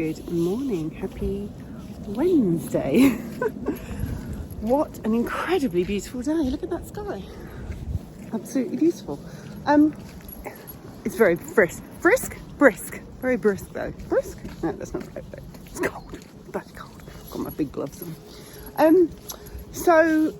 Good morning, happy Wednesday. What an incredibly beautiful day. Look at that sky. Absolutely beautiful. It's very brisk, very brisk though. Brisk? No, that's not right though. It's cold, bloody cold. Got my big gloves on. So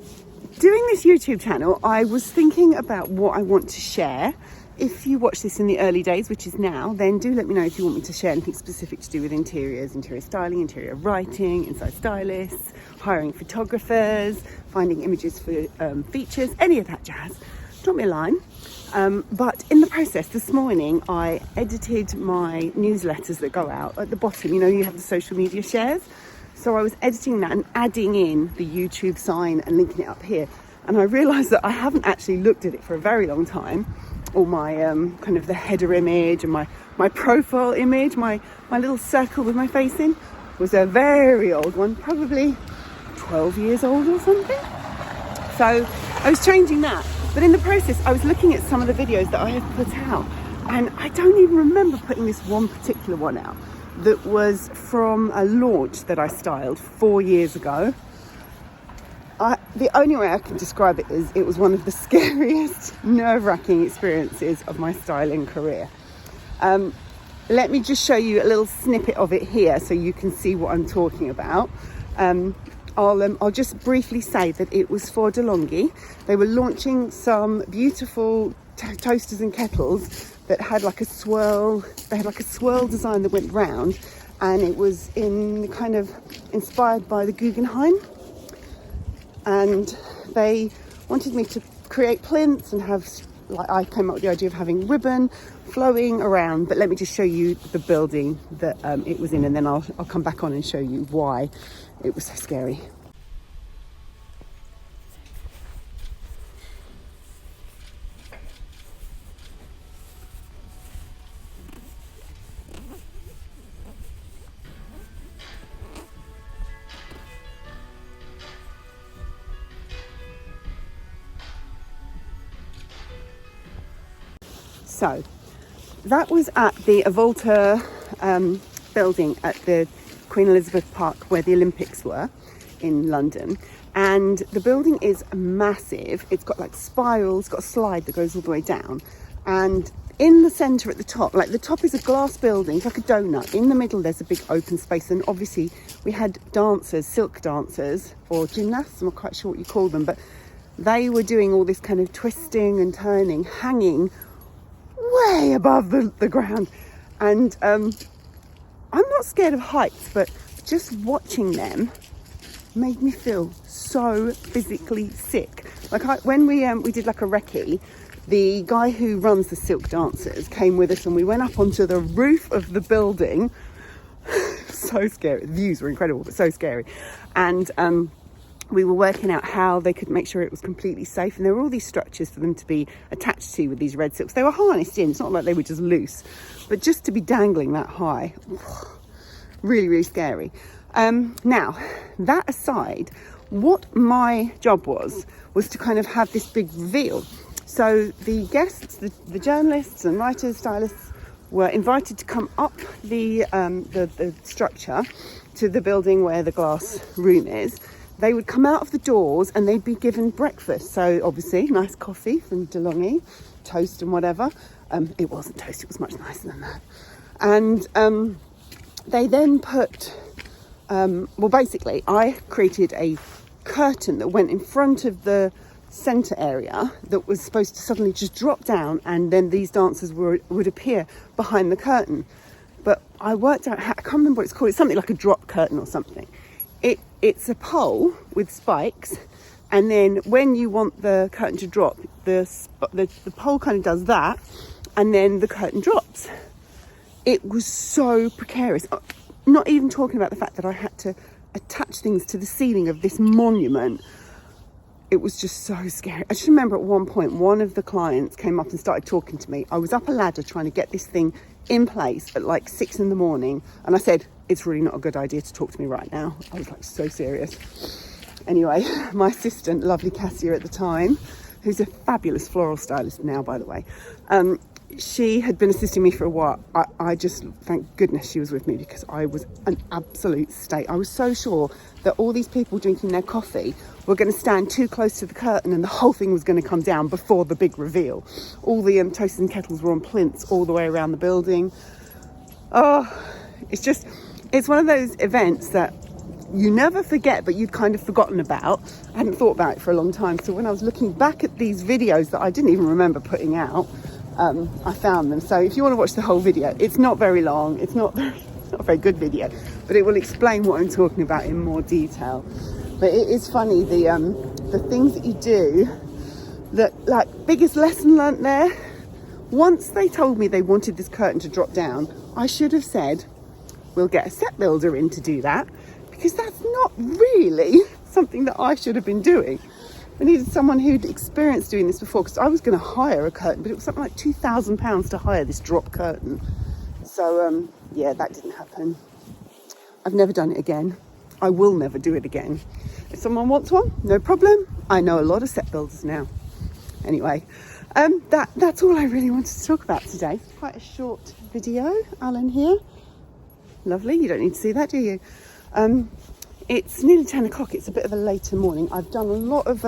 doing this YouTube channel, I was thinking about what I want to share. If you watch this in the early days, which is now, then do let me know if you want me to share anything specific to do with interiors, interior styling, interior writing, inside stylists, hiring photographers, finding images for features, any of that jazz. Drop me a line. But in the process this morning, I edited my newsletters that go out at the bottom. You know, you have the social media shares. So I was editing that and adding in the YouTube sign and linking it up here. And I realised that I haven't actually looked at it for a very long time. Or my kind of the header image and my profile image, my little circle with my face in, was a very old one, probably 12 years old or something. So I was changing that. But in the process, I was looking at some of the videos that I have put out. And I don't even remember putting this one particular one out that was from a launch that I styled 4 years ago. The only way I can describe it is it was one of the scariest, nerve-wracking experiences of my styling career. Let me just show you a little snippet of it here so you can see what I'm talking about. I'll just briefly say that it was for DeLonghi. They were launching some beautiful toasters and kettles that had like a swirl. They had like a swirl design that went round, and it was in kind of inspired by the Guggenheim. And they wanted me to create plinths and have, like, I came up with the idea of having ribbon flowing around. But let me just show you the building that it was in, and then I'll come back on and show you why it was so scary. So that was at the Avolta building at the Queen Elizabeth Park where the Olympics were in London. And the building is massive. It's got like spirals, got a slide that goes all the way down. And in the centre at the top, like the top is a glass building, it's like a donut. In the middle, there's a big open space. And obviously we had dancers, silk dancers or gymnasts, I'm not quite sure what you call them, but they were doing all this kind of twisting and turning, hanging way above the ground. And I'm not scared of heights, but just watching them made me feel so physically sick. Like when we did like a recce, the guy who runs the silk dancers came with us and we went up onto the roof of the building. So scary. The views were incredible, but so scary. And we were working out how they could make sure it was completely safe. And there were all these structures for them to be attached to with these red silks. They were harnessed in. It's not like they were just loose. But just to be dangling that high, really, really scary. Now, that aside, what my job was to kind of have this big reveal. So the guests, the journalists and writers, stylists, were invited to come up the structure to the building where the glass room is. They would come out of the doors and they'd be given breakfast. So obviously, nice coffee from DeLonghi, toast and whatever. It wasn't toast, it was much nicer than that. And they then put, well, basically, I created a curtain that went in front of the centre area that was supposed to suddenly just drop down, and then these dancers would appear behind the curtain. But I worked out, I can't remember what it's called. It's something like a drop curtain or something. It's a pole with spikes, and then when you want the curtain to drop, the pole kind of does that, and then the curtain drops. It was so precarious. Not even talking about the fact that I had to attach things to the ceiling of this monument. It was just so scary. I just remember at one point, one of the clients came up and started talking to me. I was up a ladder trying to get this thing in place at like 6 a.m. And I said, it's really not a good idea to talk to me right now. I was like so serious. Anyway, my assistant, lovely Kasia at the time, who's a fabulous floral stylist now, by the way, she had been assisting me for a while. I just, thank goodness she was with me, because I was an absolute state. I was so sure that all these people drinking their coffee were going to stand too close to the curtain and the whole thing was going to come down before the big reveal. All the toasters and kettles were on plinths all the way around the building. Oh, it's one of those events that you never forget, but you'd kind of forgotten about. I hadn't thought about it for a long time. So when I was looking back at these videos that I didn't even remember putting out, I found them. So if you want to watch the whole video, it's not very long. It's not a very good video, but it will explain what I'm talking about in more detail. But it is funny, the things that you do, that, like, biggest lesson learnt there. Once they told me they wanted this curtain to drop down, I should have said, we'll get a set builder in to do that, because that's not really something that I should have been doing. I needed someone who'd experienced doing this before, because I was going to hire a curtain, but it was something like £2,000 to hire this drop curtain. So yeah, that didn't happen. I've never done it again. I will never do it again. If someone wants one, no problem. I know a lot of set builders now. Anyway, that's all I really wanted to talk about today. Quite a short video. Alan here. Lovely. You don't need to see that, do you? It's nearly 10 o'clock. It's a bit of a later morning. I've done a lot of,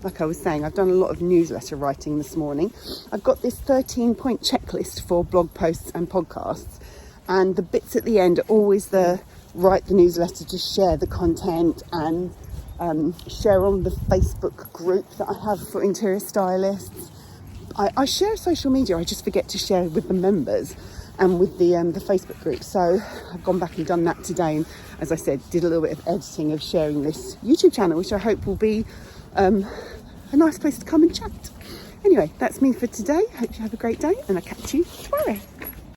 like I was saying, I've done a lot of newsletter writing this morning. I've got this 13-point checklist for blog posts and podcasts. And the bits at the end are always the write the newsletter, to share the content, and share on the Facebook group that I have for interior stylists. I share social media. I just forget to share with the members and with the Facebook group. So I've gone back and done that today, and as I said, did a little bit of editing of sharing this YouTube channel, which I hope will be a nice place to come and chat. Anyway, that's me for today. Hope you have a great day, and I'll catch you tomorrow.